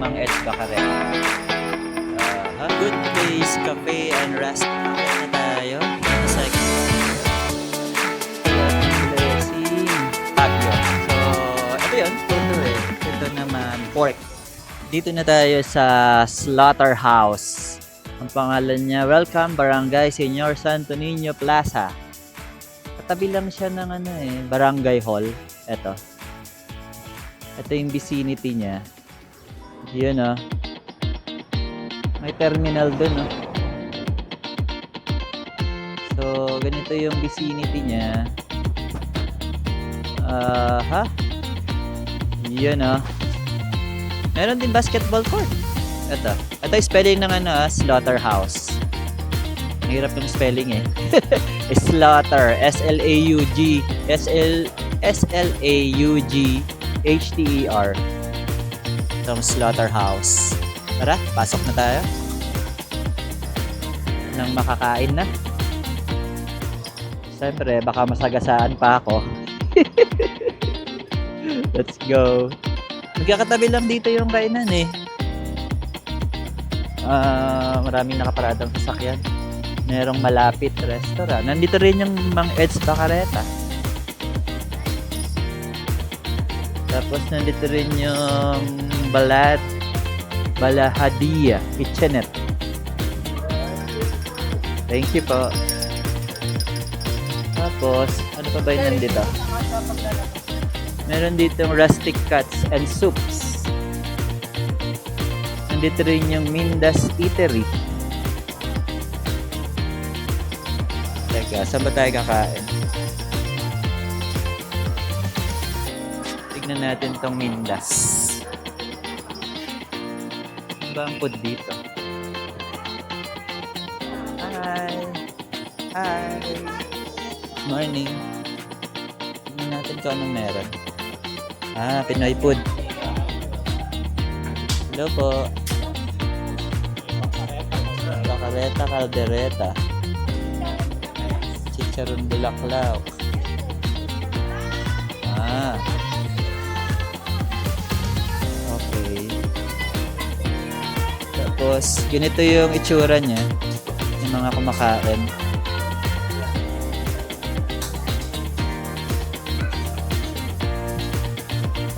Mang Ed's Bacaret. Good Place Cafe and Restaurant na tayo. Sa Blessing Baguio. So, ito yun. Ito naman, pork. Dito na tayo sa Slaughterhouse. Ang pangalan niya, Welcome Barangay Senior Santo Niño Plaza. Katabi lang siya ng Barangay Hall. Ito yung vicinity niya. Yun may terminal dun So, ganito yung vicinity niya. Yun meron din basketball court. Ito yung spelling ng Slaughterhouse. Ang hirap ng spelling Slaughter, S-L-A-U-G S-L-A-U-G-H-T-E-R. Itong Slaughterhouse. Tara, pasok na tayo. Nang makakain na. Siyempre, baka masagasaan pa ako. Let's go. Magkakatabi lang dito yung kainan maraming nakaparadang sasakyan. Merong malapit restaurant. Nandito rin yung Mang Ed's Bacaret. Tapos nandito rin yung Balahadia Kitchenette. Thank you po. Tapos, ano pa ba yung nandito? Meron ditong rustic cuts and soups. Nandito rin yung Mindas Eatery. Teka, saan ba tayo kakain? Tignan natin tong Mindas. Ano ba ang food dito? Hi! Morning! Tignan natin kung anong meron. Pinoy food. Hello po. Bacareta, caldereta. Chicharon bulaklak. Okay. Tapos, ganito yung itsura niya. Yung mga kumakain.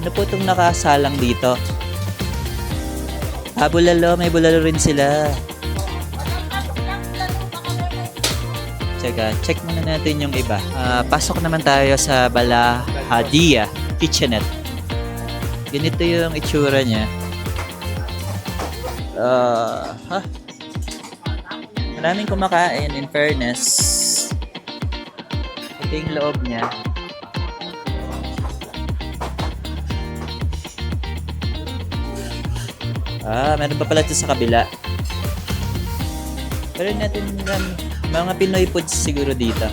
Ano po itong nakasalang dito? Bulalo. May bulalo rin sila. Check muna natin yung iba. Pasok naman tayo sa Balahadia Kitchenette. Ganito yung itsura niya. Maraming kumakain, in fairness. Ito yung loob niya. Meron pa pala ito sa kabila. Pero natin mga Pinoy foods siguro dito.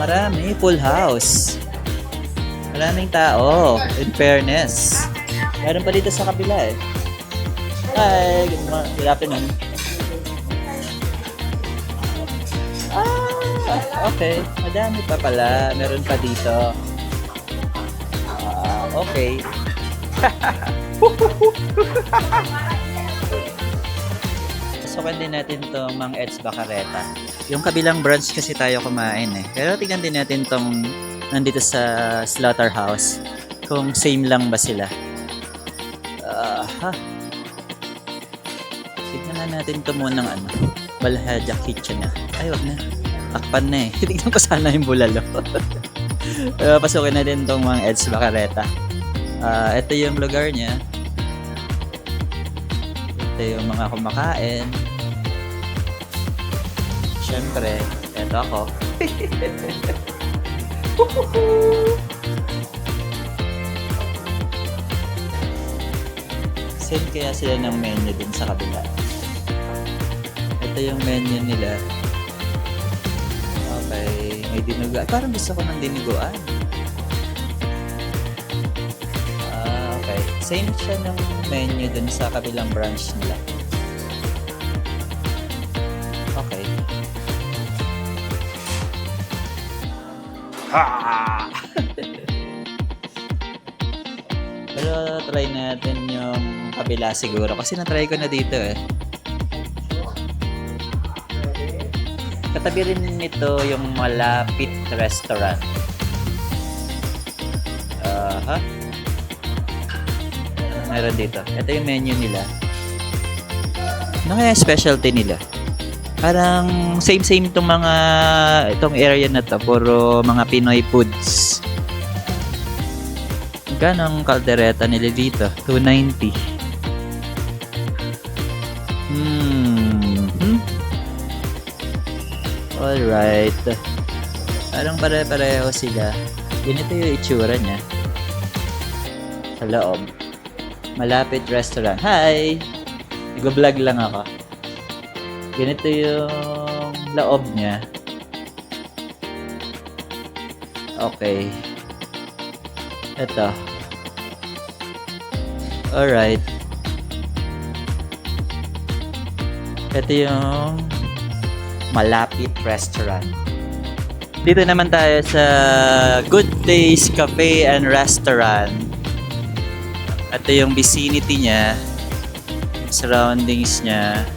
Marami. Full house. Maraming tao. In fairness. Meron pa dito sa kabila Hi. Good afternoon. Okay. Madami pa pala. Meron pa dito. Okay. Pasukan din natin tong Mang Ed's Bacaret. Yung kabilang branch kasi tayo kumain Pero tignan din natin tong nandito sa Slaughterhouse. Kung same lang ba sila. Tignan na natin ito munang Balahadia Kitchenette. Ay, wag na. Takpan na Tignan ko sana yung bulalo. Pasukin na din tong Mang Ed's Bacaret. Ito yung lugar niya. Ito yung mga kumakain. Siyempre, ito ako. Same kaya sila ng menu din sa kabila. Ito yung menu nila. Okay, may dinuguan. Parang gusto ko ng dinuguan. Okay. Same siya ng menu dun sa kabilang branch nila. Okay. Pero try natin yung kabila siguro. Kasi na-try ko na dito eh. Katabi rin nito yung Malapit Restaurant. Aha. Meron dito. Ito yung menu nila. Ano kaya specialty nila? Parang same-same itong area na to. Puro mga Pinoy foods. Magkano ang kaldereta nila dito? 290. Alright. Parang pare-pareho sila. Ganito yung itsura niya. Sa loob. Malapit Restaurant. Hi! Nag-vlog lang ako. Ganito yung loob niya. Okay. Ito. Alright. Ito yung Malapit Restaurant. Dito naman tayo sa Good Days Cafe and Restaurant. Ito yung vicinity niya. Surroundings niya.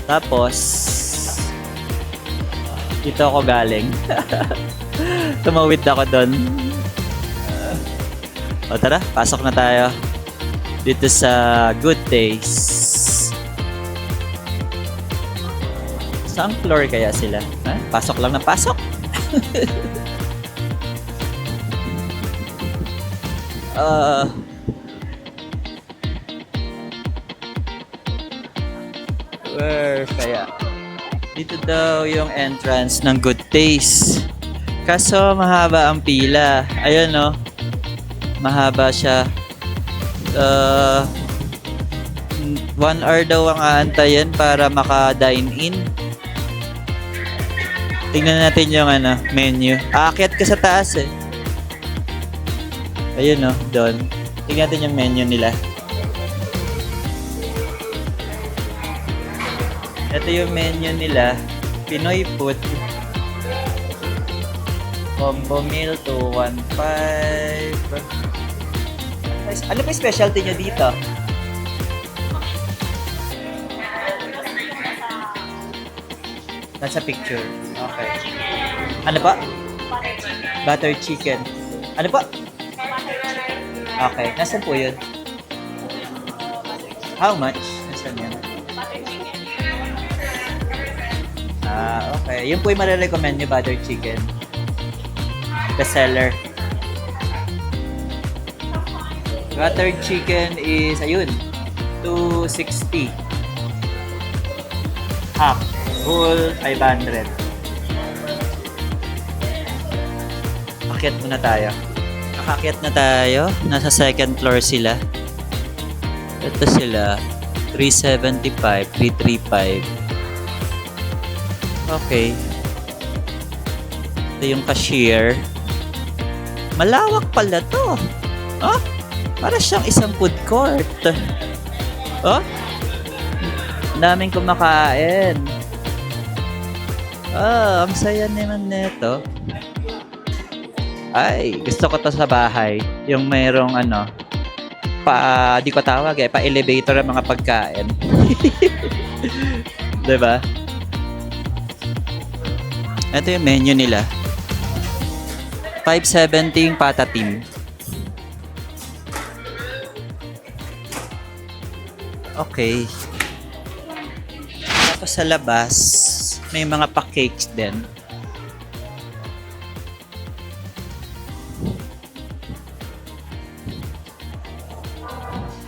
Tapos dito ako galing. Tumawid ako doon. O tara, pasok na tayo. Dito sa Good Days. Saan floor kaya sila? Pasok lang na pasok. Where kaya? Dito daw yung entrance ng Good Days. Kaso mahaba ang pila. Ayun no. Mahaba siya. 1 hour daw ang aantayin para maka-dine in. Tingnan natin yung menu. Aakyat ka sa taas eh. Ayun no, doon. Tingnan natin yung menu nila. Ito yung menu nila. Pinoy food. Combo meal 215. Ano pa yung specialty nyo dito? Nasa picture. Okay. Ano pa? Butter chicken. Ano pa? Okay. Nasaan po yun? How much? Nasaan yun? Okay. Yun po yung marirecommend nyo, butter chicken. The seller. Butter chicken is, ayun, 260. Half. Whole, 500. Akyat muna tayo. Nakakyat na tayo. Nasa second floor sila. Ito sila. 375, 335. Okay. Ito yung cashier. Malawak pala to. Oh? Para siyang isang food court. Oh? Daming kumakain. Ang saya naman nito. Ay, gusto ko to sa bahay. Yung mayroong di ko tawag pa-elevator ang mga pagkain. Diba? Ito yung menu nila. 570 yung patatim. Okay. Tapos sa labas, may mga pa-cakes din.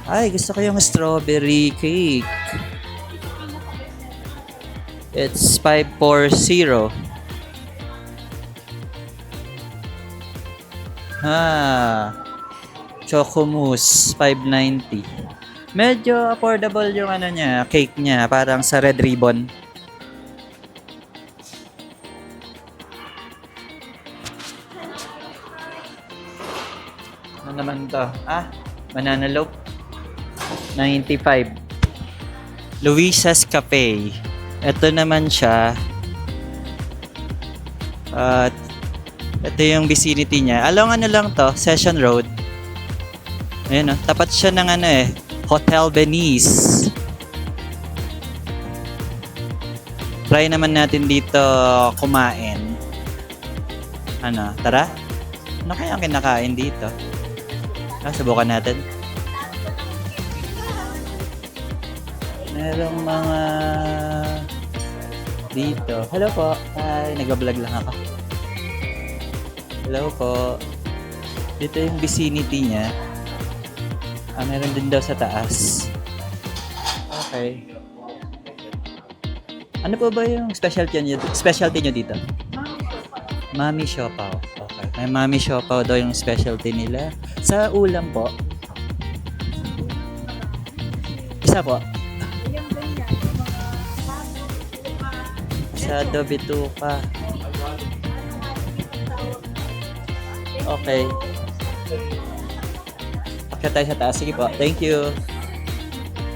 Ay, gusto ko yung strawberry cake. It's 540. Choco mousse, 590. Medyo affordable yung cake niya, parang sa Red Ribbon. Ano naman to? Banana loaf. 95. Luisa's Cafe. Ito naman siya. Ito yung vicinity niya. Along ano lang to, Session Road. Ayan oh, tapat siya ng ano eh, Hotel Venice. Try naman natin dito kumain. Ano, tara? Ano kaya ang kinakain dito? Subukan natin. Merong mga dito. Hello po. Hi, nag-vlog lang ako. Hello po. Dito yung vicinity niya. Meron din daw sa taas. Okay. Ano po ba yung specialty nyo dito? Mami Siopaw. Okay. May Mami Siopaw daw yung specialty nila. Sa ulam po. Isa po. Sa adobe tuka. Okay. Akyat tayo sa taas. Sige po. Thank you.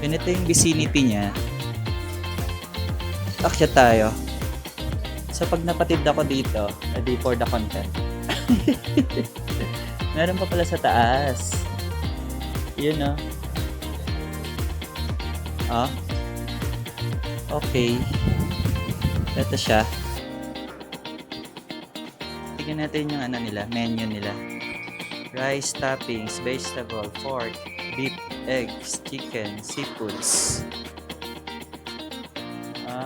Ganito yung vicinity niya. Akyat tayo. So pag napatid ako dito, edi for the content. Meron pa pala sa taas. Yun o. Oh. Okay. Ito siya. Tignan natin yung ano nila, menu nila. Rice, toppings, vegetable, pork, beef, eggs, chicken, seafoods.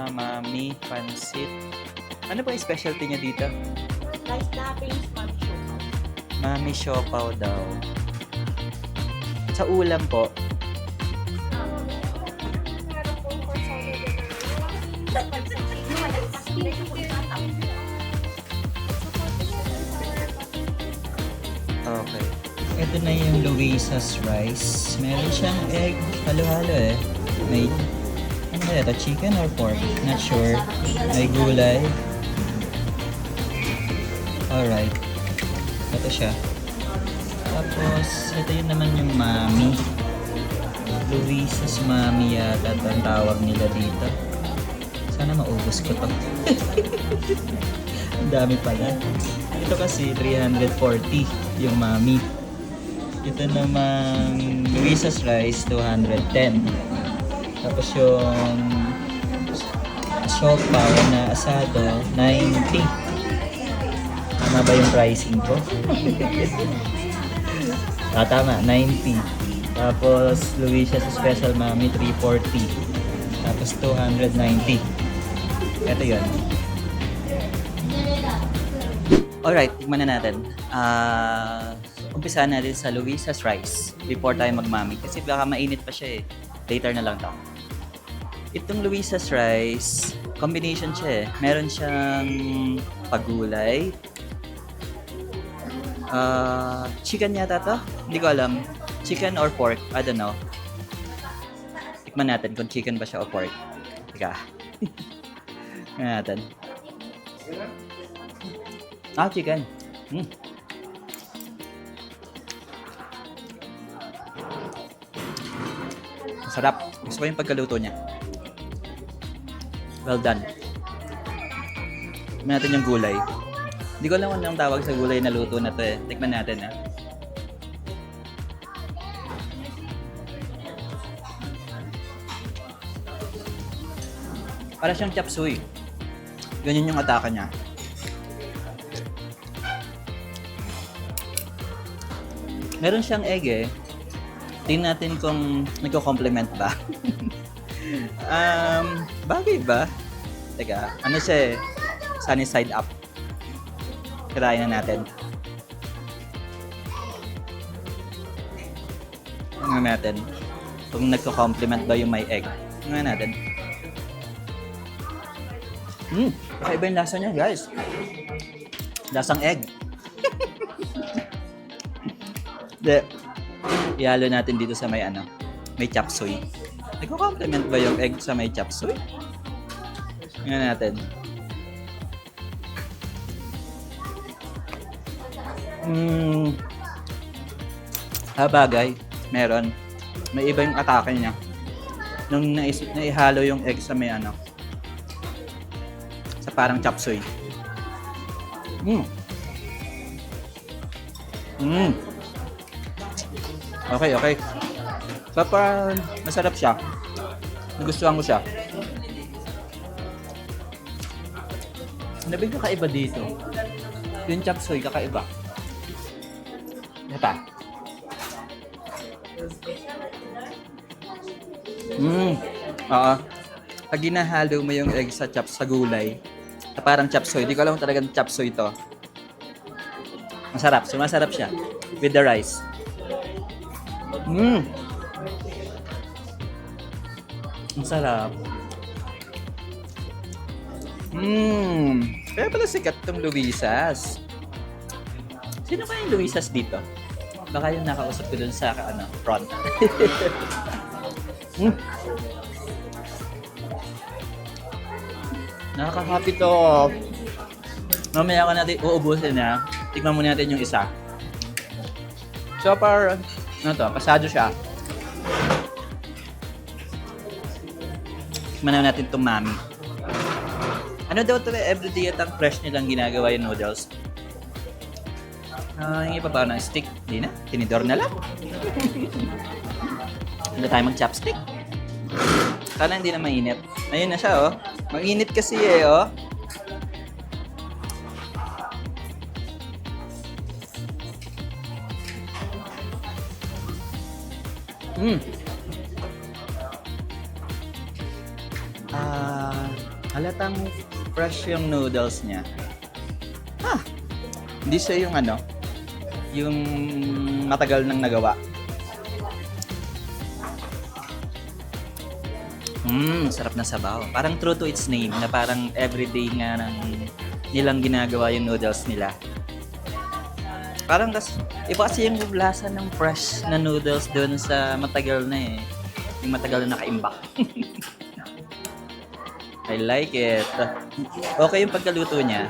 Mami, pansit. Ano ba yung specialty niya dito? Rice toppings, mami siopaw. Mami siopaw daw. Sa ulam po. Okay. Ito na yung Luisa's rice. Meron siyang egg. Halo-halo eh. May ano ba ito? Chicken or pork? Not sure. May gulay. Alright. Ito siya. Tapos, ito yun naman yung mami. Luisa's mami yata ito ang tawag nila dito. Sana maubos ko to. Ang dami pala. Ito kasi 340 yung mami. Ito namang Luisa's rice 210. Tapos yung siopaw na asado 90. Tama ba yung pricing ko? Tama, 90. Tapos Luisa's special mami 340. Tapos 290. Ito yun. Alright, tignan na natin. Umpisahan natin sa Luisa's rice before tayo magmami. Kasi baka mainit pa siya eh. Later na lang to. Itong Luisa's rice, combination siya eh. Meron siyang pagulay. Chicken yata to? Hindi ko alam. Chicken or pork? I don't know. Tikman natin kung chicken ba siya o pork. Teka. Tikman natin. Chicken. Masarap. Gusto ko yung pagkaluto niya. Well done. Tikman natin yung gulay. Hindi ko alam kung anong tawag sa gulay na luto na to eh. Tikman natin ah. Para siyang chop suey. Ganyan yung ataka niya. Meron siyang egg eh. Tingnan natin kung nagko-complement ba. Bagay ba? Teka, ano siya eh? Sunny side up. Kirain na natin. Tingnan natin kung nagko-complement ba yung may egg. Tingnan natin. Kakaiba yung lasa niya, guys. Lasang egg. De, ihalo natin dito sa may ano, may chop suey. Nagko-complement ba yung egg sa may chop suey? Tingnan natin. Bagay. Meron. May iba yung atake niya. Nung naihalo yung egg sa may ano, sa parang chop suey. Mm. Okay, okay. So, parang masarap siya. Nagustuhan ko siya. Ano ba yung kakaiba dito? Yung chop suey, kakaiba. Ano pa? Oo. Pag ginahalo mo yung egg sa gulay, na parang chop suey. Di ko alam kung talagang chop suey to. Masarap. Sumasarap siya. With the rice. Ang sarap. Kaya pala sikat tong Luisas. Sino kaya yung Luisas dito? Baka yung nakausap ko dun sa front. Nakaka-happy to. Mamaya ka natin uubusin na. Tignan muna natin yung isa. So far, pasado siya. Tignan natin itong mami. Ano daw ito everyday at ang fresh nilang ginagawa yung noodles? Hingi pa ba ng stick? Hindi na. Tinidor na lang. Hindi tayo mag-chopstick. Sana hindi na mainit. Ayun na siya, oh. Mainit kasi oh. Halatang fresh yung noodles niya. Hindi siya yung yung matagal nang nagawa. Sarap na sabaw. Parang true to its name na parang everyday nga nilang ginagawa yung noodles nila. Parang iba kasi yung lasa ng fresh na noodles doon sa matagal na yung matagal na nakaimbak. I like it. Okay yung pagkaluto niya.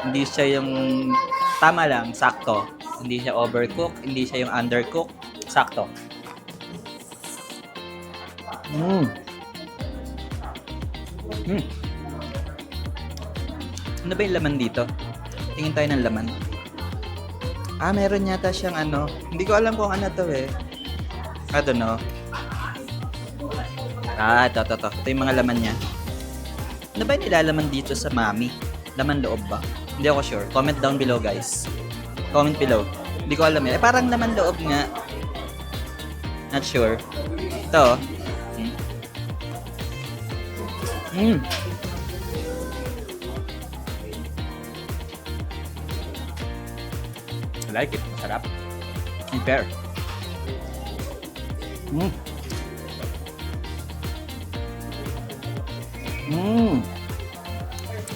Hindi siya yung tama lang, sakto. Hindi siya overcook, hindi siya yung undercook, sakto. Ano ba yung laman dito? Tingin tayo ng laman. Meron yata siyang hindi ko alam kung ano to I don't know. Ito. Ito yung mga laman niya. Ano ba yung nilalaman dito sa mami? Laman loob ba? Hindi ako sure. Comment down below, guys. Comment below. Hindi ko alam parang laman loob nga. Not sure. Ito. I like it. Masarap. And fair.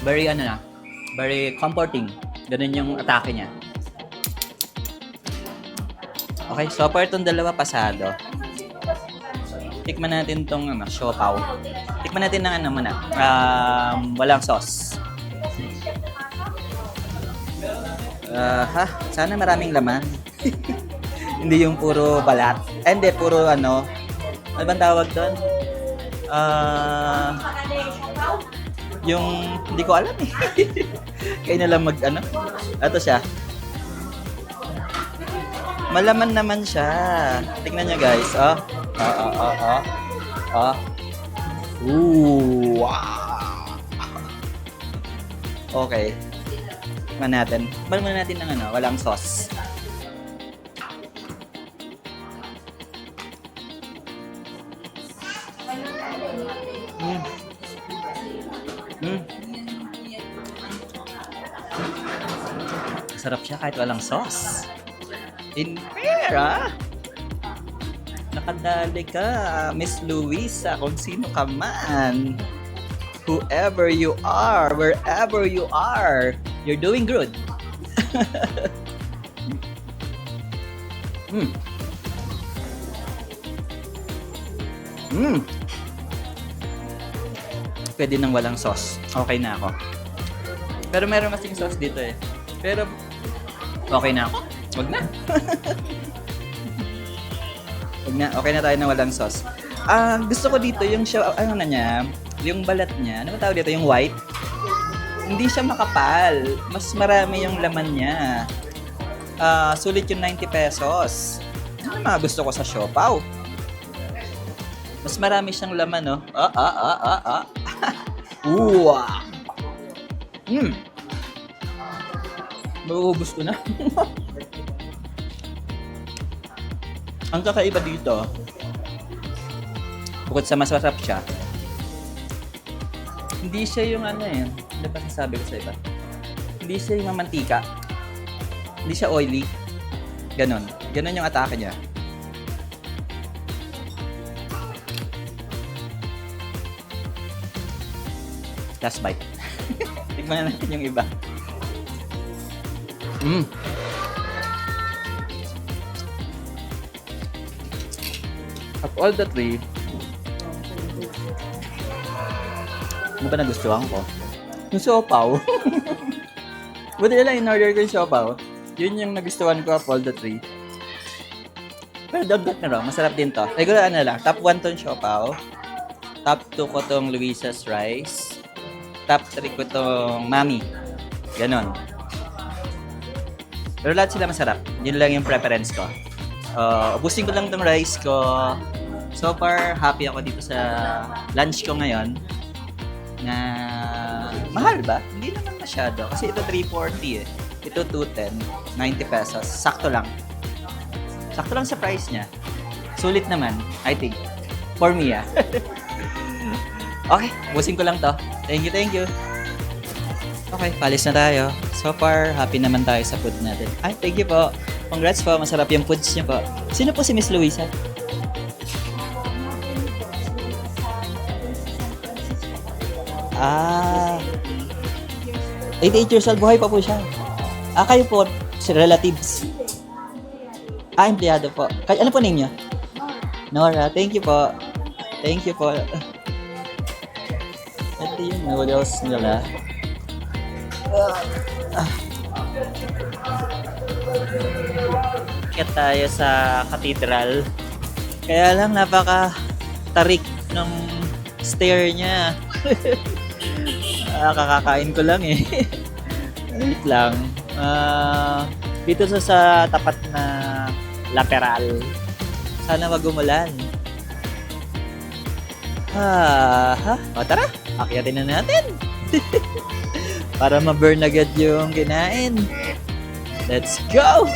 Very very comforting. Ganun yung atake niya. Okay, so far itong dalawa pasado. Tikman natin tong siopaw. Tikman natin ng muna. Walang sauce. Sana maraming laman. Hindi yung puro balat. Hindi, puro ano bang tawag doon? Yung hindi ko alam Kaya na lang Ito siya. Malaman naman siya. Tingnan niyo guys, Wow. Okay. Tingnan natin. Balman natin ng walang sauce. Sarap siya kahit walang sauce. In fair, nakadali ka, Miss Luisa, kung sino ka man. Whoever you are, wherever you are, you're doing good. Pwede nang walang sauce. Okay na ako. Pero meron masing sauce dito Pero okay na ako. Wag na. Wag na. Okay na tayo na walang sauce. Gusto ko dito yung niya, yung balat niya. Ano ba tawag dito? Yung white. Hindi siya makapal. Mas marami yung laman niya. Sulit yung 90 pesos. Ano mga gusto ko sa siopaw? Mas marami siyang laman, no? Uwa! Mauubos ko na. Ang kakaiba dito, bukod sa masarap siya, hindi siya yung ano eh. Ano ba sasabi ko sa iba? Hindi siya yung mantika. Hindi siya oily. Ganon. Ganon yung atake niya. Last bite. Tignan natin yung iba. Of all the three, ano ba nagustuhan ko? Yung siopaw. Buti na lang in-order ko yung siopaw. Yun yung nagustuhan ko of all the three. Pero don't get me wrong, masarap din to. Siguro ano lang, top 1 tong siopaw. Top 2 ko tong Luisa's Rice. Top 3 ko tong Mami. Ganon. Pero lahat sila masarap. Yun lang yung preference ko. Ubusin ko lang tong rice ko. So far, happy ako dito sa lunch ko ngayon. Na mahal ba? Hindi naman masyado. Kasi ito 340 eh. Ito 210. 90 pesos. Sakto lang. Sakto lang sa price niya. Sulit naman, I think. For me, ah. Okay, ubusin ko lang to. Thank you. Okay, palis na tayo. So far, happy naman tayo sa food natin. Ay, thank you po. Congrats po, masarap yung foods niyo po. Sino po si Miss Luisa? Ah, 88 years old, buhay pa po siya. Kayo po, si relatives. Empleyado po. Ano po name niyo? Nora, thank you po. Thank you po. Ito yung noodles nila. Kaya tayo sa cathedral. Kaya lang napaka-tarik ng stair niya. Kakakain ko lang eh. Wait lang. Dito sa tapat na lateral. Sana wag umulan. O tara, akyatin na natin. Para ma-burn agad yung kinain. Let's go!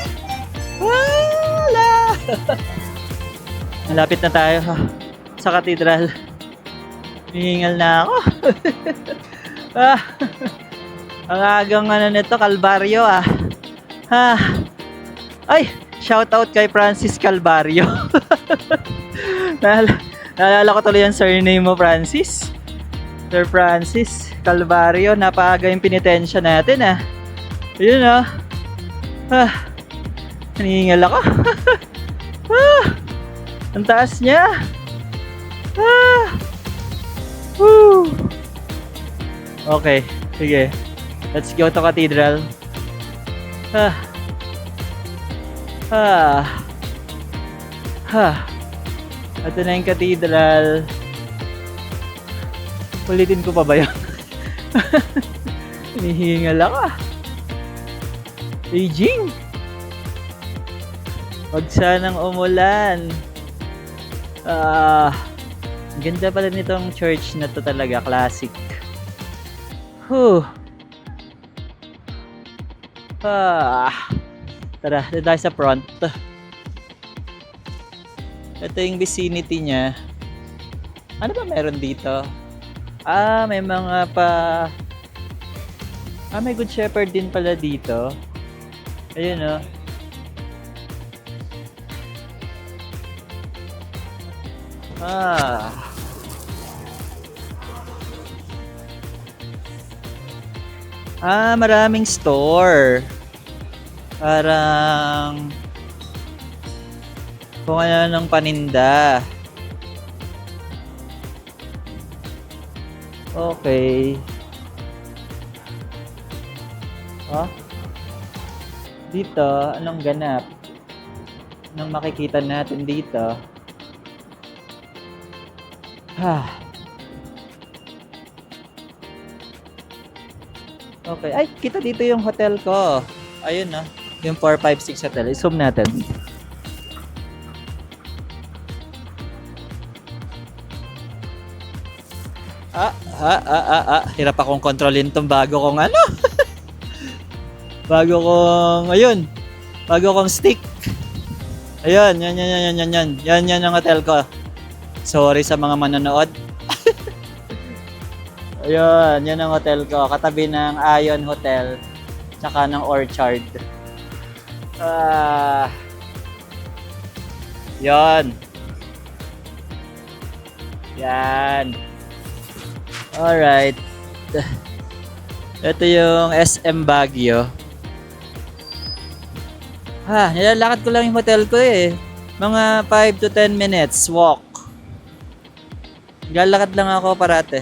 Wala! Malapit na tayo sa katedral. Hihingal na ako. Ang agang nito, Calvario Ay, shout out kay Francis Calvario. Naalala ko tuloy yung surname mo, Francis. Sir Francis Calvario, napaaga yung penitensya natin Ayun Naningal ako. Ang taas niya. Okay, sige. Let's go to cathedral. Ito na yung cathedral. Ulitin ko pa ba yan? Hinihingal ako Beijing! Wag sanang umulan. Ganda pala nitong church na to talaga. Classic. Tara, dito tayo sa front. Ito yung vicinity niya. Ano ba meron dito? May mga may Good Shepherd din pala dito. Ayun maraming store. Parang kung ano ng paninda. Okay. Dito, anong ganap? Anong makikita natin dito? Okay. Ay, kita dito yung hotel ko. Ayun Yung 456 hotel. I-zoom natin. Hirap akong kontrolin tong bago kong ano. Bago kong, ayun. Bago kong stick. Ayun, yan ang hotel ko. Sorry sa mga manonood. Ayun, yan ang hotel ko. Katabi ng Ion Hotel. Tsaka ng Orchard. Yan. Yan. Alright. Ito yung SM Baguio. Nilalakad ko lang yung hotel ko eh. Mga 5 to 10 minutes walk. Nilalakad lang ako parate.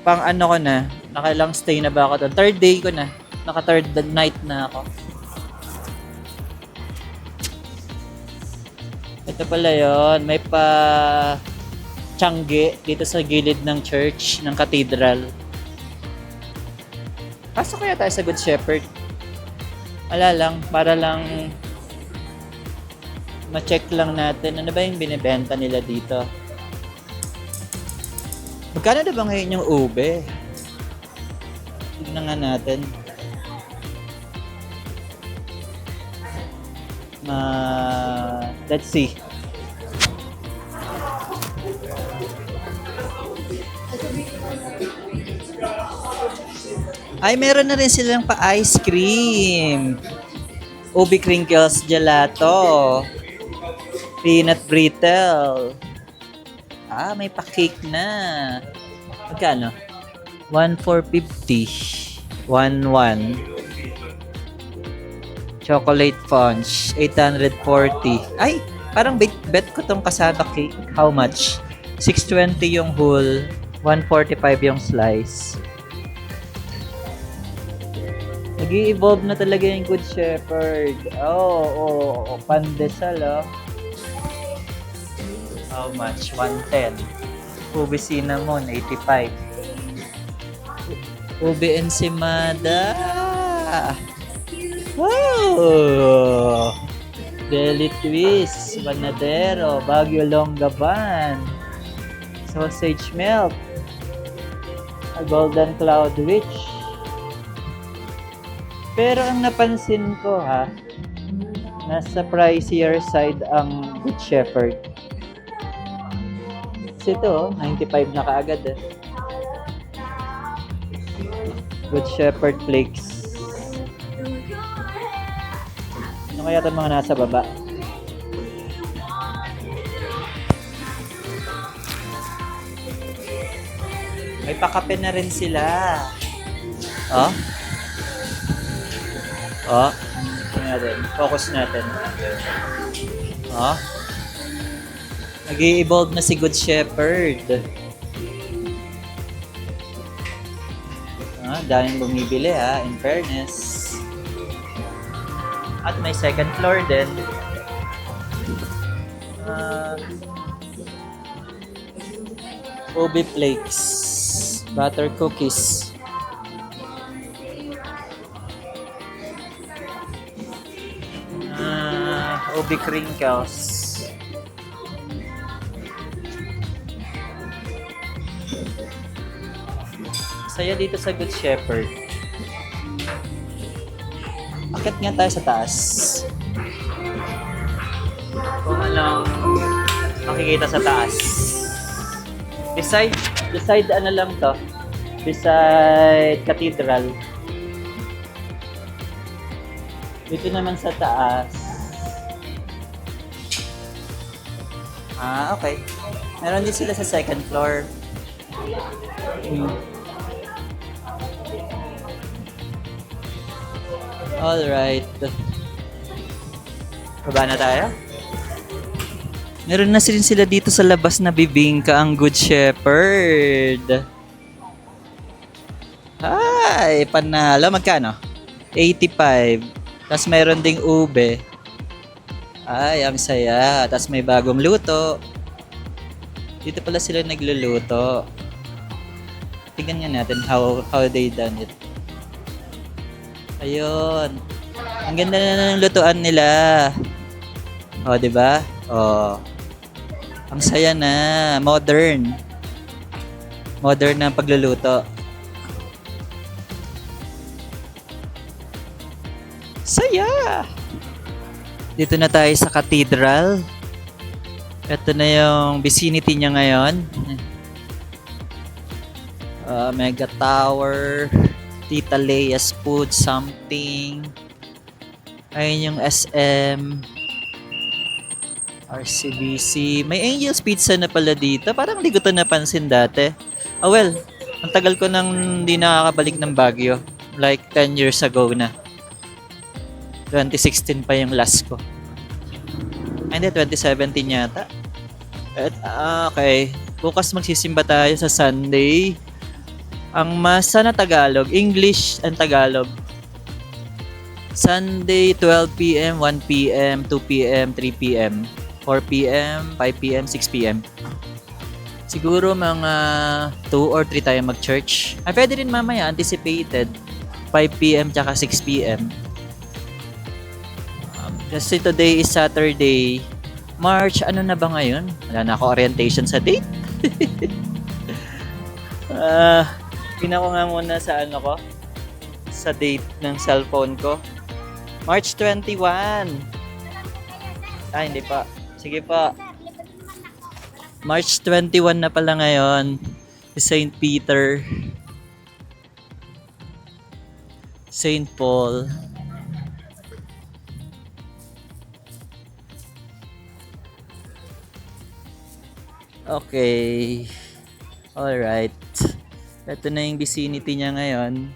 Pang ano ko na. Nakailang stay na ba ako doon? Third day ko na. Naka third night na ako. Ito pala yon, may pa Tiangge dito sa gilid ng church, ng cathedral. Pasok kaya tayo sa Good Shepherd? Wala lang, para lang ma-check lang natin ano ba yung binibenta nila dito. Magkano na ba ngayon yung ube? Tignan nga natin. Let's see. Ay, meron na rin silang pa-ice cream. Ubi crinkles gelato. Peanut brittle. May pa-cake na. Magkano? 1,450. 1,1. Chocolate Punch, 840. Ay, parang bet ko tong kasama cake. How much? 620 yung whole, 145 yung slice. Nag-i-evolve na talaga yung Good Shepherd. Pandesal, oh. How much? 110. Ube cinnamon, 85. Ube ensimada. Wow! Deli Twist, Banadero, Baguio Longaban, Sausage Melt, a Golden Cloud Witch. Pero ang napansin ko nasa pricier side ang Good Shepherd. Kasi ito, 95 na kaagad eh. Good Shepherd Flakes. Ano kaya itong mga nasa baba? May pakape na rin sila. Focus natin. Nag-i-evolve na si Good Shepherd. Daming bumibili in fairness. At may second floor din. Ube flakes, butter cookies. Ube crinkles. Saya dito sa Good Shepherd. Akit nga tayo sa taas. Kung anong makikita sa taas. Beside ano lang to? Beside cathedral. Dito naman sa taas. Okay. Meron din sila sa second floor. Alright. Baba na tayo. Meron na rin sila dito sa labas na bibingka ang Good Shepherd. Ay, panalo. Magkano? 85. Tapos meron ding ube. Ay, ang saya. Tapos may bagong luto. Dito pala sila nagluluto. Tingnan nga natin how they done it. Ayun. Ang ganda na ng lutuan nila. O, di ba? O, ang saya na. Modern. Modern na ang pagluluto. Saya! Dito na tayo sa cathedral. Ito na yung vicinity niya ngayon. Mega Tower, Tita Leia's Food Something. Ayun yung SM, RCBC. May Angel's Pizza na pala dito. Parang hindi ko ito napansin dati. Well, ang tagal ko nang hindi nakakabalik ng Baguio. Like 10 years ago na. 2016 pa yung last ko. Hindi, 2017 yata. Okay. Bukas magsisimba tayo sa Sunday. Ang masa na Tagalog, English and Tagalog. Sunday, 12 p.m., 1 p.m., 2 p.m., 3 p.m., 4 p.m., 5 p.m., 6 p.m. Siguro mga 2 or 3 tayo mag-church. Pwede rin mamaya, anticipated. 5 p.m. tsaka 6 p.m. Kasi today is Saturday. March, ano na ba ngayon? Wala na ako orientation sa date. Tingnan ko nga muna sa ano ko. Sa date ng cellphone ko. March 21. Hindi pa. Sige pa. March 21 na pala ngayon. St. Peter. St. Paul. Okay. Alright. Ito na yung vicinity niya ngayon.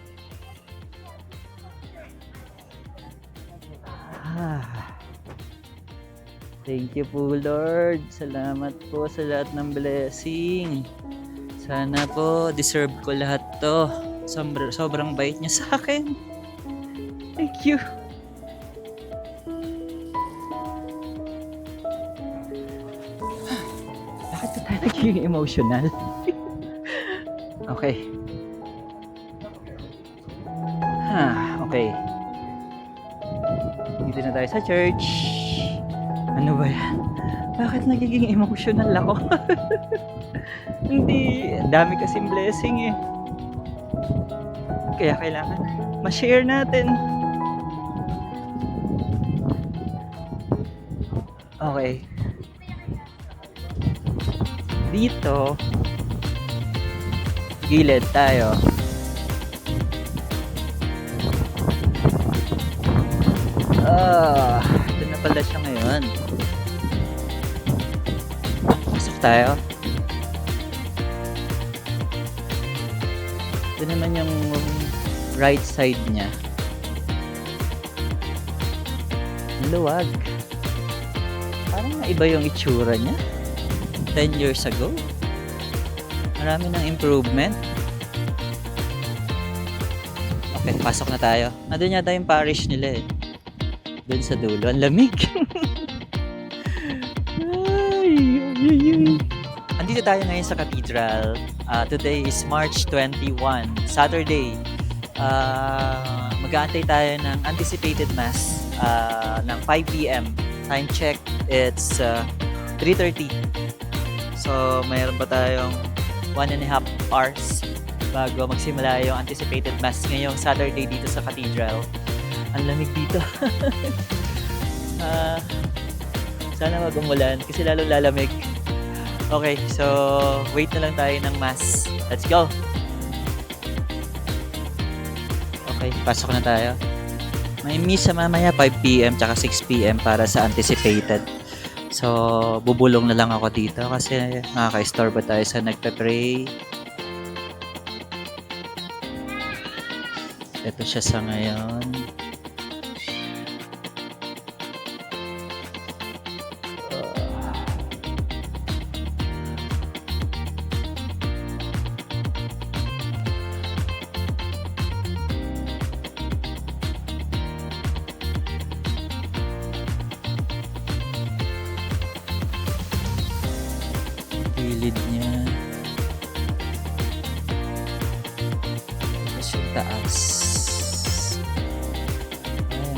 Thank you po, Lord. Salamat po sa lahat ng blessing. Sana po deserve ko lahat to. Sobrang bait niya sa akin. Thank you. Bakit na tayo naging emotional? Okay. Okay. Dito na tayo sa church. Ano ba yan? Bakit nagiging emotional ako? Hindi. Ang dami kasing blessing eh. Kaya kailangan ma-share natin. Okay. Dito, gilid tayo. Ito na pala siya ngayon. Pasok tayo. Ito naman yung right side niya. Luwag. Parang naiba yung itsura niya. 10 years ago. Marami ng improvement. Okay, pasok na tayo. Nandun yata yung parish nila eh. Doon sa dulo. Ang lamig. Andito tayo ngayon sa cathedral. Today is March 21, Saturday. Mag-aantay tayo ng anticipated mass ng 5 p.m. Time check, it's 3:30. So, mayroon pa tayong 1.5 hours bago magsimula yung anticipated mass ngayong Saturday dito sa cathedral. Ang lamig dito. Sana wag umulan kasi lalo lalamig. Okay, so wait na lang tayo ng mass. Let's go! Okay, pasok na tayo. May misa mamaya 5 p.m. tsaka 6 p.m. para sa anticipated. So, bubulong na lang ako dito kasi makaka-istorbo tayo sa nagpe-pray. Ito siya sa ngayon. Gilid niya. Tapos yung taas.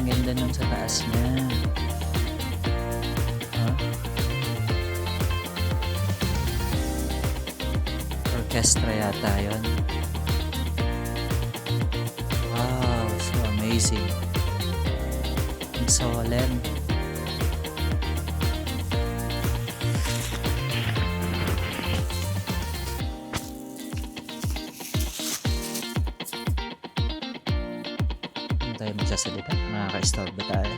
ganda nung sa taas niya. Huh? Orchestra yata yun. Wow, so amazing. Ang solemn. Hindi tayo magsasalita. Nakaka-istorbo tayo.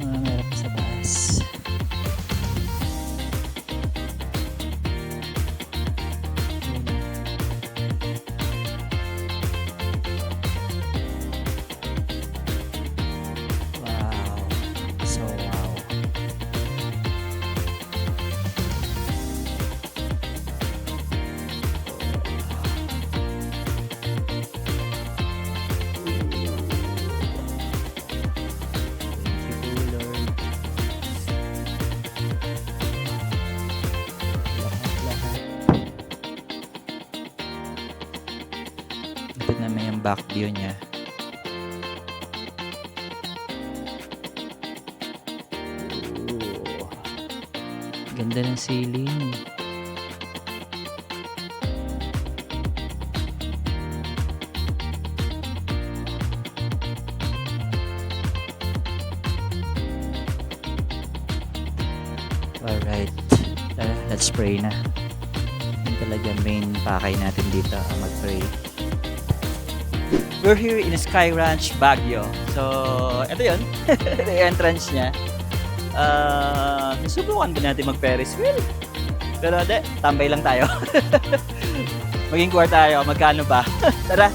Meron pa sa taas. Wow. So wow. Thank you, Lord. Lahat-lahat. Ito naman yung back view niya. Ooh. Ganda ng ceiling. Alright. Let's pray na. Yun talaga main pakay natin dito ang mag-pray. We're here in Sky Ranch, Baguio. So, ito yun. Ito yung entrance niya. Susubukan ba natin mag-Ferris wheel? Pero hindi, tambay lang tayo. Maging kuwar tayo. Magkano ba? Tara.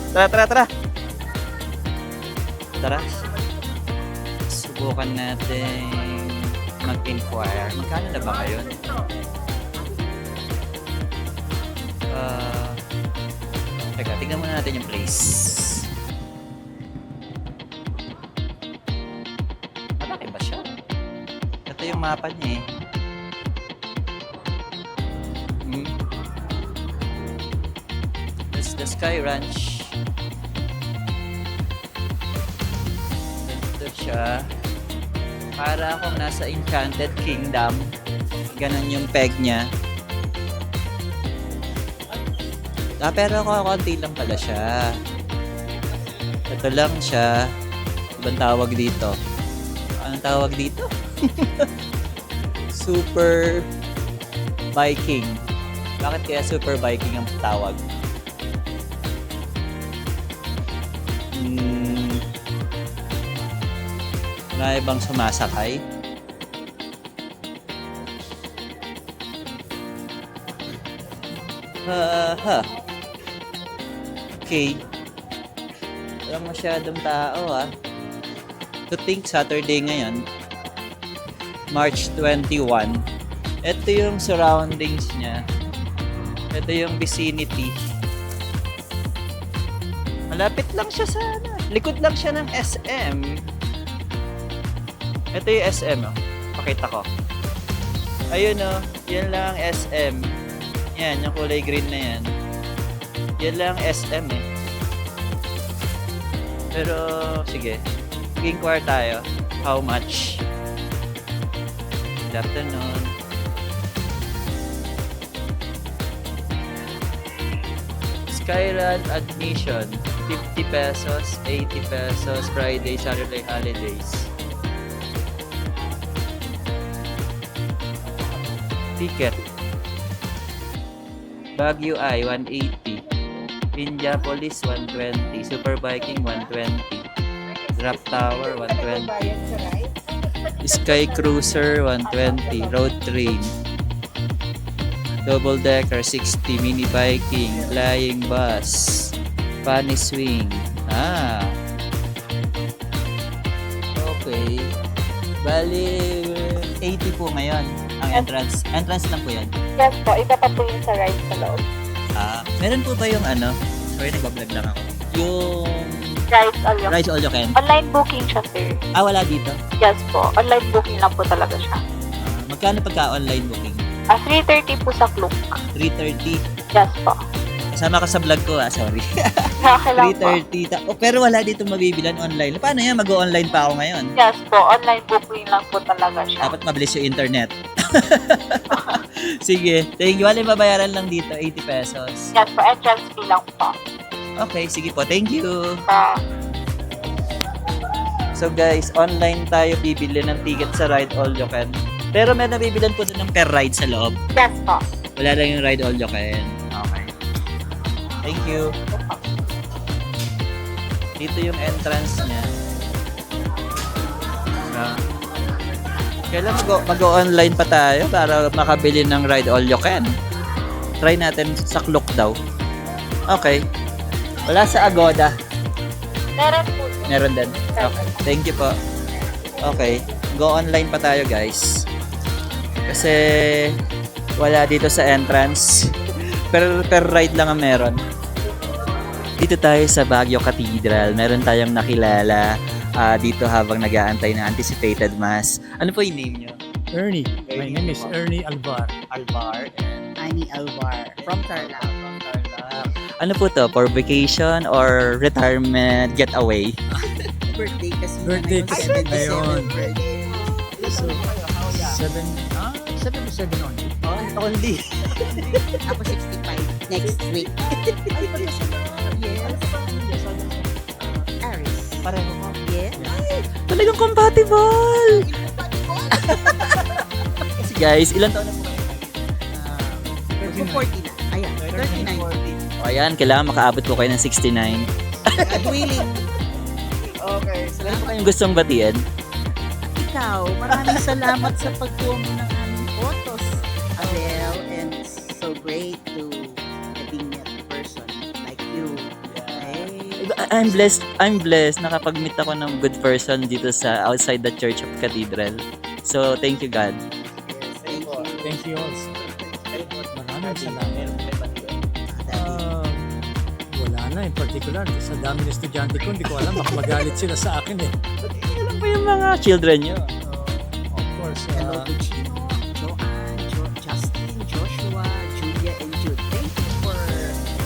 Tara. Subukan natin mag-inquire. Magkano na ba ngayon? Teka, tignan muna natin yung place. Malaki ba siya? Ito yung mapa niya eh. This is the Sky Ranch. Ito siya. Para akong nasa Enchanted Kingdom. Ganon yung peg niya. Pero konti lang pala siya. Ito lang siya. Ibang tawag dito. Anong tawag dito? Super Viking. Bakit kaya Super Viking ang tawag? Wala bang sumasakay? Okay. Walang masyadong tao To think Saturday ngayon, March 21. Ito yung surroundings niya. Ito yung vicinity. Malapit lang siya sa likod lang siya ng SM. Ito yung SM Pakita ko. Ayun yan lang SM. Yan, yung kulay green na yan. Yan lang SM Pero, sige. Inquire tayo. How much? Good afternoon. Skyland admission. 50 pesos, 80 pesos, Friday, Saturday, holidays. Ticket. Baguio Eye, 180. Indianapolis, 120. Super Viking, 120. Drop Tower, 120. Sky Cruiser, 120. Road Train. Double Decker, 60. Mini Viking. Flying Bus. Funny Swing. Okay. Bali, 80 po ngayon ang entrance. Entrance lang po yan. Yes po, iba pa po yung sa ride sa loob. Meron po ba yung sorry, nagbablog lang ako. Yung Rides all you Rides All You Can. Online booking siya, sir. Wala dito. Yes po, online booking lang po talaga siya. Magkano pagka online booking? 3:30 po sa Klook. 3:30. Yes po. Kasama ka sa vlog ko sorry. Okay lang po. 3:30. Pero wala dito mabibilan online. Paano yan? Mag-online pa ako ngayon. Yes po, online booking lang po talaga siya. Dapat mabilis yung internet. Sige. Thank you. Wala yung babayaran lang dito. 80 pesos. Yes po, entrance fee lang po. Okay. Sige po. Thank you. Uh, So guys, online tayo bibili ng ticket sa Ride All You Can. Pero may nabibilan po doon ng per ride sa loob. yes po. Wala lang yung Ride All You Can. Okay. Thank you. Dito yung entrance niya. Kailan mag-online pa tayo para makabili ng Ride All You Can? Try natin sa Klook daw. Okay. Wala sa Agoda. Meron po. Meron din. Okay. Thank you po. Okay. Go online pa tayo guys. Kasi wala dito sa entrance. Per ride lang ang meron. Dito tayo sa Baguio Cathedral. Meron tayong nakilala dito habang nag-aantay ng anticipated mass. Ano po yung name nyo? Ernie. My name is Ernie Alvar. Alvar. Annie Alvar from Tarlac. Ano po to? For vacation or retirement getaway? Birthday kasi. Birthday ngayon, kasi 77 ngayon. birthday. So, 77 only. Only. Ako 65 next week. Yes. Aris. Pareho mo. Yes. Talagang compatible! Kasi guys, ilan taon na po kayo? Kung 40 na. Ayan, 39. O ayan, kailangan makaabot po kayo ng 69. God willing. Okay. Ano po kayong gustong batiin? Ikaw, maraming salamat sa pagkuha mo ng aming photos, Adele, and so great to having a person like you. Hey. I'm blessed nakapag-meet ako ng good person dito sa outside the Church of Cathedral. So, thank you God. Yes, thank you. Thank you also. Maraming salamat. Wala na in particular. Sa dami ng estudyante ko, hindi ko alam. Baka magalit sila sa akin eh. Ano po yung mga children nyo? Of course. Hello to Chino, Joanne, Justin, Joshua, Julia, and Jude. Thank you for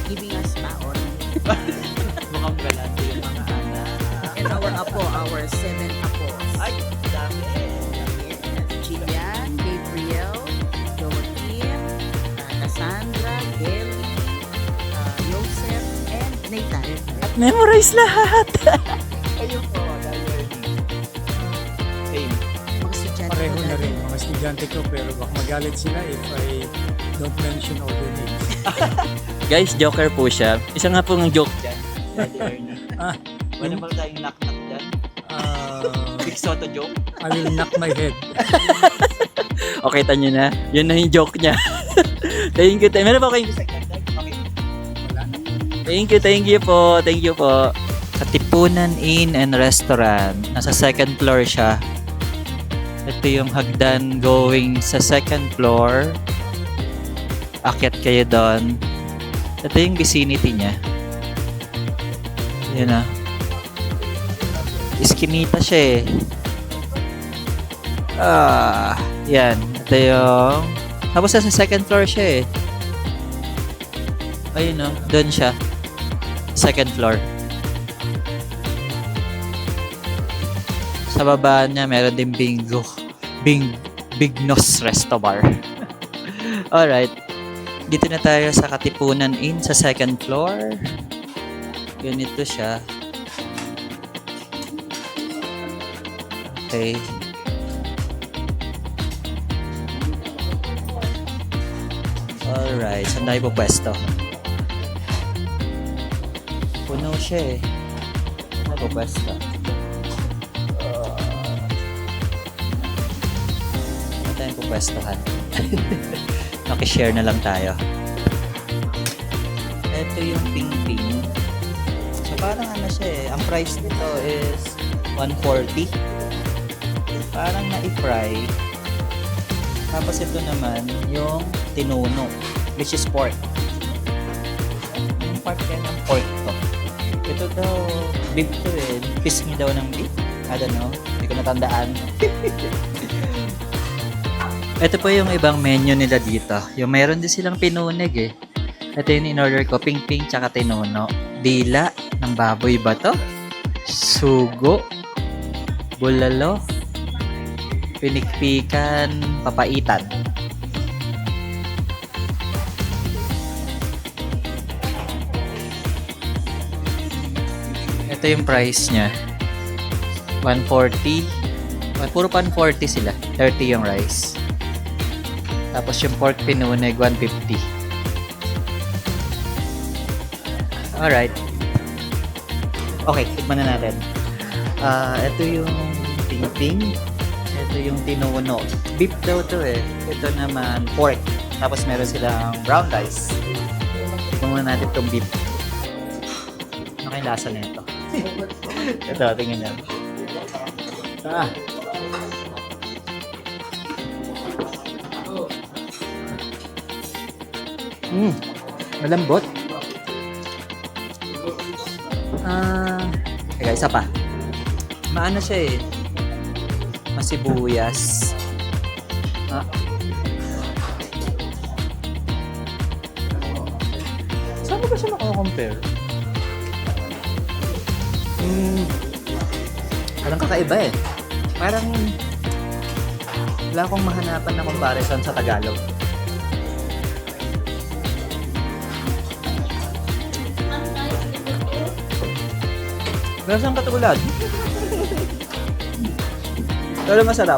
giving us baon. Mukhang galante yung mga anak. And our apo, our 7 apos. Ay, dami. Yes, Jillian, Gabriel, Joaquin, Cassandra, Kelly, Joseph, and Nathan. At memorize lahat. Ayun po, same. Mga estudyante Pareho ko na dati. rin mga estudyante ko pero baka magalit sila if I don't mention all their names. Guys, joker po siya. Isa nga po ng joke dyan. Ah, Wala ba tayong knock-knock dyan? Big Soto joke? I will knock my head. Okay, tanyo na. Yun na yung joke niya. Thank you. Meron ba kayong gusto? Okay. Wala na. Thank you po. Thank you po. Katipunan Inn and Restaurant. Nasa second floor siya. Ito yung hagdan going sa second floor. Akyat kayo doon. Ito yung vicinity niya. Yun na. Iskinita siya yan. Ito yung... Tapos nasa second floor siya Ayun o, doon siya. Second floor. Sa baba niya, meron din bingo. Bignos Resto Bar. Alright. Dito na tayo sa Katipunan Inn sa second floor. Ganito siya. Okay. Alright. Saan tayo po pwesto? Puno siya Saan tayo po pwesto? Saan tayo po pwestohan? Makishare na lang tayo. Ito yung ping-ping. So parang ano siya Ang price nito is 140. Parang na-fry. Tapos ito naman yung tinuno, which is pork. Yung part yan ng pork to. Ito daw, beef to Pisngi daw ng beef. I don't know. Hindi ko natandaan. Ito po yung ibang menu nila dito. Yung meron din silang pinunig Ito yung in-order ko. Ping-ping tsaka tinono. Dila ng baboy ba to? Sugo. Bulalo. Pinikpikan. Papaitan. Ito yung price niya. 140. Puro 140 sila. 30 yung rice. Tapos yung pork pinuneg, 150. Alright. Okay, tikman na natin. Ito yung ping-ping. Ito yung tinono. Beef daw to eh. Ito naman pork. Tapos meron silang brown rice. Tikman muna natin itong beef. Ano kayong lasa na ito? Ito, tingnan nyo. Malambot. Teka, isa pa. Maano siya eh. Masibuyas. Saan mo ba siya makakompare? Parang kakaiba eh. Parang wala akong mahanapan na comparison sa Tagalog. Pero saan katulad? Pero masarap.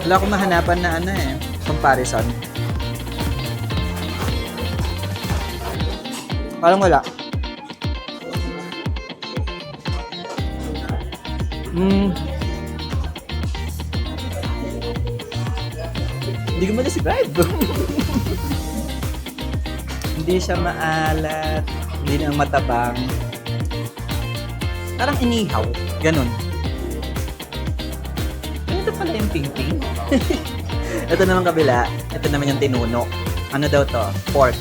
Wala akong mahanapan na ano eh, comparison. Parang wala. Hindi ko ma-describe. Hindi siya maalat, hindi na matabang. Parang inihaw, ganun. Ito pala yung ping-ping. Ito naman kabila, ito naman yung tinuno. Ano daw to? Pork.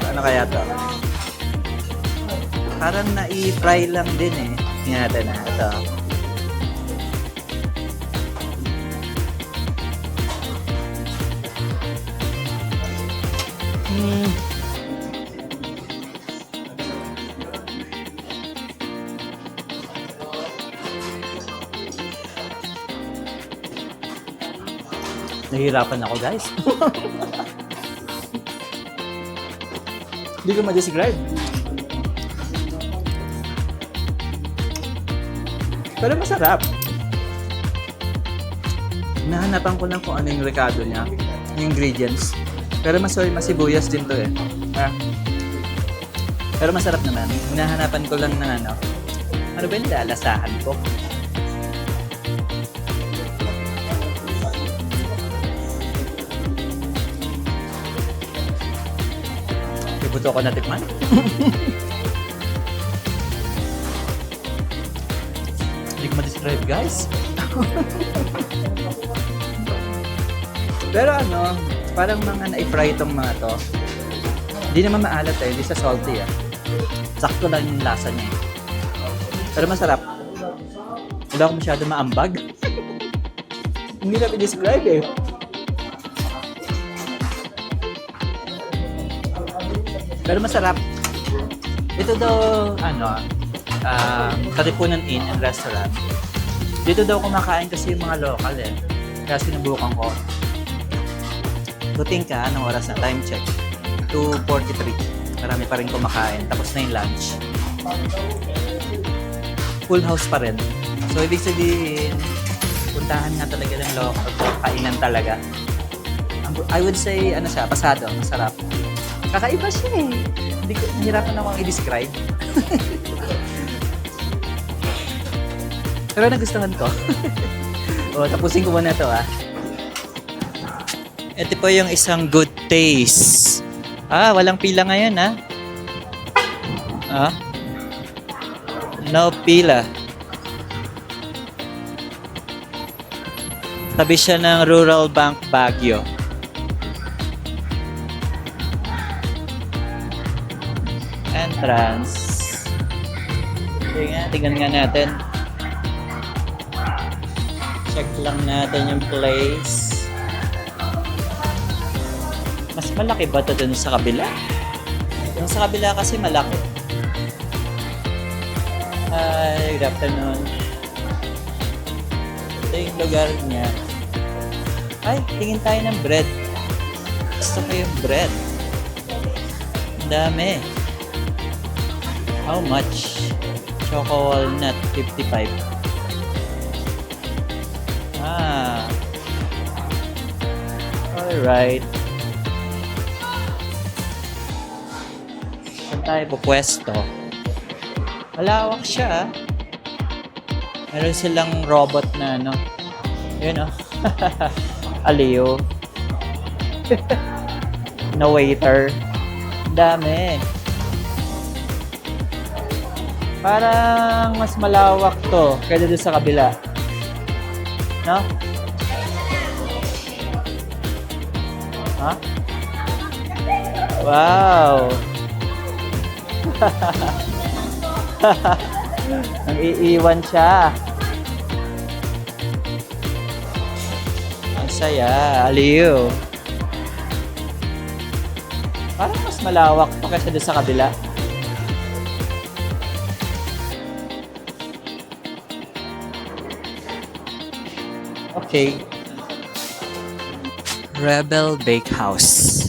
Ano kaya to? Parang na-i-fry lang din eh. Tingnan natin na. Ito. Nahihirapan ako, guys. Hindi ko ma-describe. Pero masarap. Nahanapan ko lang kung ano yung recado niya. Yung ingredients. Pero masibuyas din to eh. Pero masarap naman. Hinahanapan ko lang ng ano. Ano ba yung lalasahan ko? Ibuto ko na tikman. Hindi ko ma-describe, guys. Pero ano, parang mga na-fry itong mga to. Hindi naman maalat eh, hindi sa salty ah. Sakto lang yung lasa niya eh. Pero masarap. Wala akong masyado maambag. Hindi na i-describe eh. Pero masarap. Ito daw, ano, Katipunan Inn and Restaurant. Dito daw kumakain kasi yung mga local eh. Kaya sinubukan ko. Duting ka, anong oras na? Time check. 2:43. Marami pa rin kumakain. Tapos na yung lunch. Full house pa rin. So, ibig sabihin, puntahan nga talaga ng local. Kainan talaga. I would say, ano siya, pasado. Masarap. Kakaiba siya eh. Hindi ko, nahirapan akong i-describe. Pero nagustuhan ko. O, tapusin ko muna ito ah. Ito po yung isang good taste. Walang pila ngayon no pila. Tabi siya ng Rural Bank Baguio. Entrance. Tingnan nga natin. Check lang natin yung place. Mas malaki ba ito dun sa kabila? Yung sa kabila kasi malaki. Hi, good afternoon. Ito yung lugar niya. Ay, tingin tayo ng bread. Gusto ko yung bread. Ang dami. How much? Choco walnut, 55. Ah. Alright. Saan tayo pupwesto? Malawak siya. Meron silang robot na ano. Yun oh. Aliyo. Na waiter. Dami. Parang mas malawak to kaysa doon sa kabila. No? Ha? Wow! Ang iiwan siya. Ang saya. Aliyo. Parang mas malawak to kaysa doon sa kabila. Okay. Rebel Bakehouse.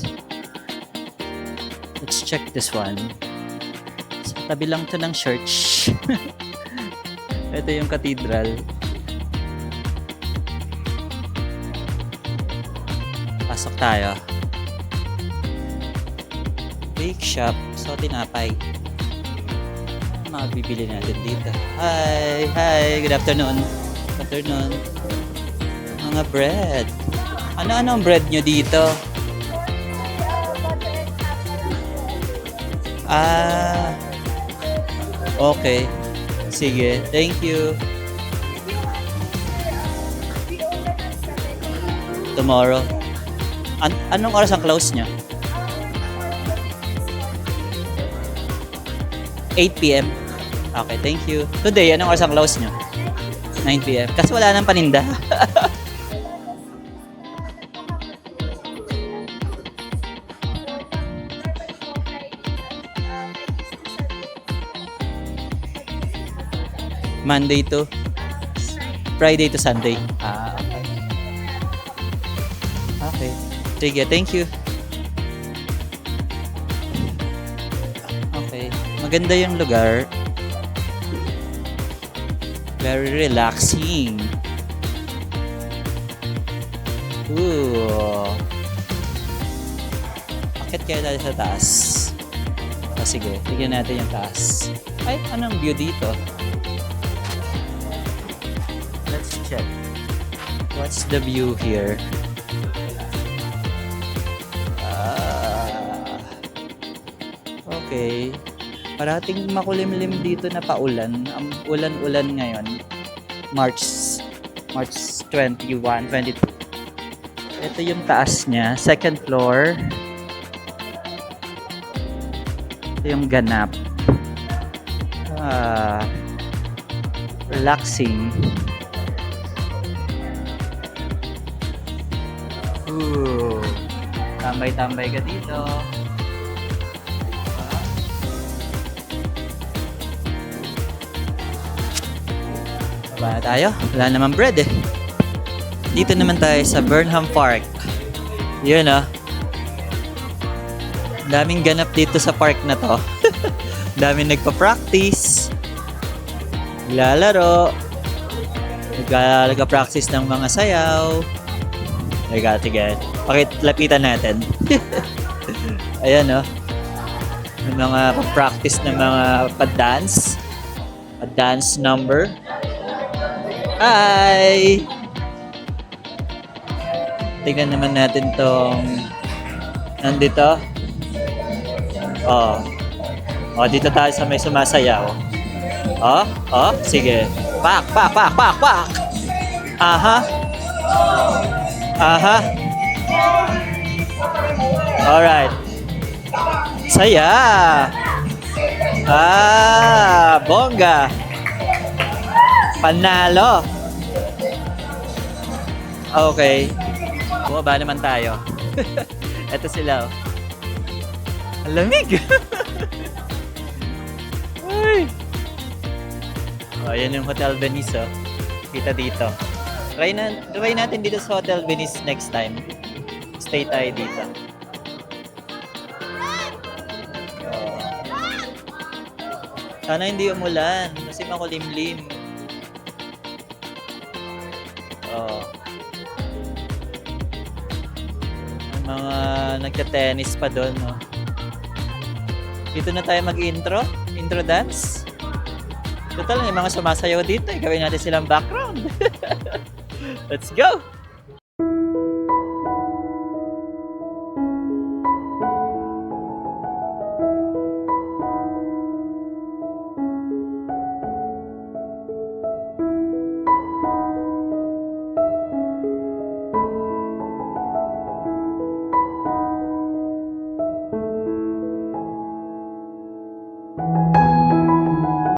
Let's check this one. Sa tabi lang to ng church. Ito yung cathedral. Pasok tayo. Bake shop. So, tinapay. Ano mabibili natin dito? Hi! Hi! Good afternoon. Good afternoon. Mga bread. Ano-ano ang bread nyo dito? Ah. Okay. Sige. Thank you. Tomorrow. Anong oras ang close nyo? 8 p.m. Okay, thank you. Today, anong oras ang close nyo? 9 p.m. Kasi wala nang paninda. Monday to Friday to Sunday. Ah, okay. Okay. Sige, thank you. Okay. Maganda yung lugar. Very relaxing. Ooh. Akit kaya tayo sa taas. Oh, sige, tignan natin yung taas. Ay, anong view dito? Let's check. What's the view here? Okay. Parating makulimlim dito na paulan. Ang ulan-ulan ngayon. March 21, 22. Ito yung taas niya. Second floor. Ito yung ganap. Relaxing. Ooh. Tambay-tambay ka dito. Baba na tayo. Wala naman bread eh. Dito naman tayo sa Burnham Park. Yun ah. Daming ganap dito sa park na to. Daming nagpa-practice. Naglalaro. Nagpa-practice ng mga sayaw. Sige. Lapitan natin. Ayan oh. Yung mga practice ng mga pa-dance. Pa-dance number. Hi! Tingnan naman natin tong nandito. Oh, dito tayo sa may sumasayaw. Sige. Pak! Aha. Alright. Saya! Bongga! Panalo! Okay. Bumaba naman tayo. Ito sila, oh. Ang lamig! Ay! Oh, yan yung Hotel Venice, oh. Kita dito. Try natin dito sa Hotel Venice next time. Stay tayo dito. Oh. Sana hindi umulan kasi makulimlim. Oh. May mga nagka-tennis pa doon, no? Dito na tayo mag-intro. Intro dance. Total, may mga sumasayaw dito. Gawin natin silang background. Let's go!